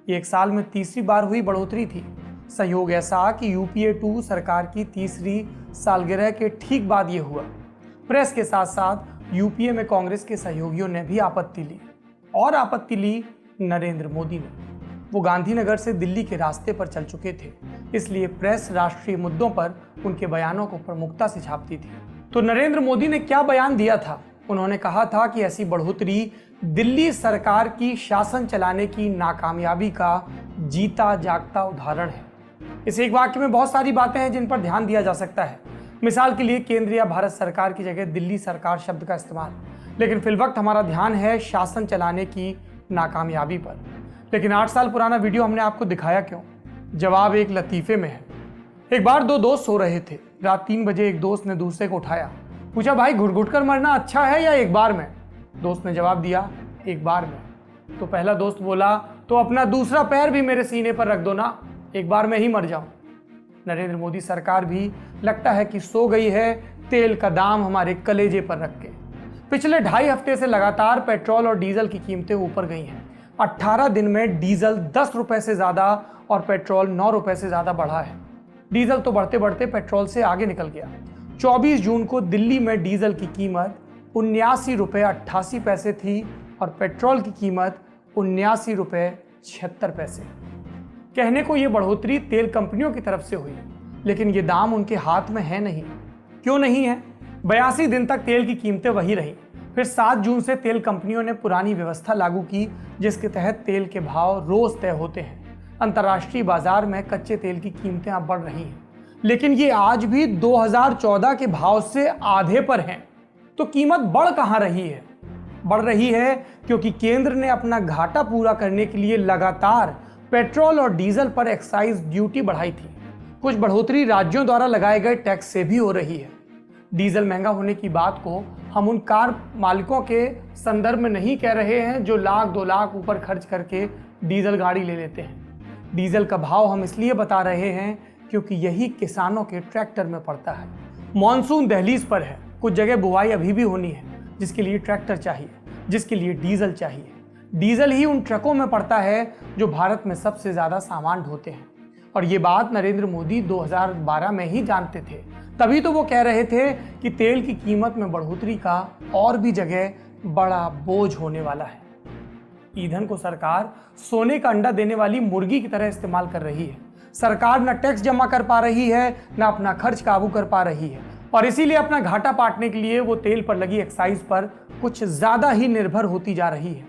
ये एक साल में तीसरी बार हुई बढ़ोतरी थी। संयोग ऐसा कि यूपीए 2 सरकार की तीसरी सालगिरह के ठीक बाद ये हुआ। प्रेस के साथ साथ यूपीए में कांग्रेस के सहयोगियों ने भी आपत्ति ली, और आपत्ति ली नरेंद्र मोदी ने। वो गांधीनगर से दिल्ली के रास्ते पर चल चुके थे, इसलिए प्रेस राष्ट्रीय मुद्दों पर उनके बयानों को प्रमुखता से छापती थी। तो नरेंद्र मोदी ने क्या बयान दिया था? उन्होंने कहा था कि ऐसी बढ़ोतरी दिल्ली सरकार की शासन चलाने की नाकामयाबी का जीता जागता उदाहरण है। इस एक वाक्य में बहुत सारी बातें हैं जिन पर ध्यान दिया जा सकता है। मिसाल के लिए केंद्र या भारत सरकार की जगह दिल्ली सरकार शब्द का इस्तेमाल, लेकिन फिलवक्त हमारा ध्यान है शासन चलाने की नाकामयाबी पर। लेकिन 8 साल पुराना वीडियो हमने आपको दिखाया क्यों? जवाब एक लतीफे में है। एक बार दो दोस्त सो रहे थे। रात 3 बजे एक दोस्त ने दूसरे को उठाया, पूछा, भाई घुट घुट कर मरना अच्छा है या एक बार में? दोस्त ने जवाब दिया, एक बार में। तो पहला दोस्त बोला, तो अपना दूसरा पैर भी मेरे सीने पर रख दो ना, एक बार में ही मर जाऊं। नरेंद्र मोदी सरकार भी लगता है कि सो गई है तेल का दाम हमारे कलेजे पर रख के। पिछले 2.5 हफ्ते से लगातार पेट्रोल और डीजल की कीमतें ऊपर गई हैं। 18 दिन में डीजल 10 रुपए से ज़्यादा और पेट्रोल 9 रुपए से ज़्यादा बढ़ा है। डीजल तो बढ़ते बढ़ते पेट्रोल से आगे निकल गया। 24 जून को दिल्ली में डीजल की कीमत 79 रुपये 88 पैसे थी और पेट्रोल की कीमत 79 रुपये 76 पैसे। कहने को ये बढ़ोतरी तेल कंपनियों की तरफ से हुई, लेकिन ये दाम उनके हाथ में है नहीं। क्यों नहीं है? 82 दिन तक तेल की कीमतें वही रहीं। फिर 7 जून से तेल कंपनियों ने पुरानी व्यवस्था लागू की, जिसके तहत तेल के भाव रोज तय होते हैं। अंतर्राष्ट्रीय बाजार में कच्चे तेल की कीमतें अब बढ़ रही हैं, लेकिन ये आज भी 2014 के भाव से आधे पर हैं। तो कीमत बढ़ कहां रही है? बढ़ रही है क्योंकि केंद्र ने अपना घाटा पूरा करने के लिए लगातार पेट्रोल और डीजल पर एक्साइज ड्यूटी बढ़ाई थी। कुछ बढ़ोतरी राज्यों द्वारा लगाए गए टैक्स से भी हो रही है। डीजल महंगा होने की बात को हम उन कार मालिकों के संदर्भ में नहीं कह रहे हैं जो लाख 2 लाख ऊपर खर्च करके डीजल गाड़ी ले लेते हैं। डीजल का भाव हम इसलिए बता रहे हैं क्योंकि यही किसानों के ट्रैक्टर में पड़ता है। मॉनसून दहलीज पर है, कुछ जगह बुआई अभी भी होनी है, जिसके लिए ट्रैक्टर चाहिए, जिसके लिए डीजल चाहिए। डीजल ही उन ट्रकों में पड़ता है जो भारत में सबसे ज्यादा सामान ढोते हैं। और ये बात नरेंद्र मोदी 2012 में ही जानते थे। तभी तो वो कह रहे थे कि तेल की कीमत में बढ़ोतरी का और भी जगह बड़ा बोझ होने वाला है। ईंधन को सरकार सोने का अंडा देने वाली मुर्गी की तरह इस्तेमाल कर रही है। सरकार न टैक्स जमा कर पा रही है, न अपना खर्च काबू कर पा रही है, और इसीलिए अपना घाटा पाटने के लिए वो तेल पर लगी एक्साइज पर कुछ ज्यादा ही निर्भर होती जा रही है।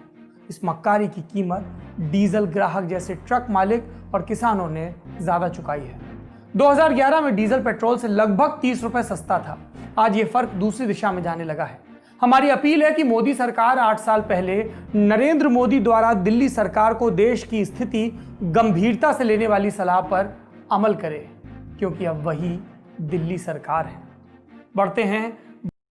इस मक्कारी की कीमत डीजल ग्राहक जैसे ट्रक मालिक और किसानों ने ज्यादा चुकाई है। 2011 में डीजल पेट्रोल से लगभग 30 रुपए सस्ता था। आज ये फर्क दूसरी दिशा में जाने लगा है। हमारी अपील है कि मोदी सरकार 8 साल पहले नरेंद्र मोदी द्वारा दिल्ली सरकार को देश की स्थिति गंभीरता से लेने वाली सलाह पर अमल करे, क्योंकि अब वही दिल्ली सरकार है। बढ़ते हैं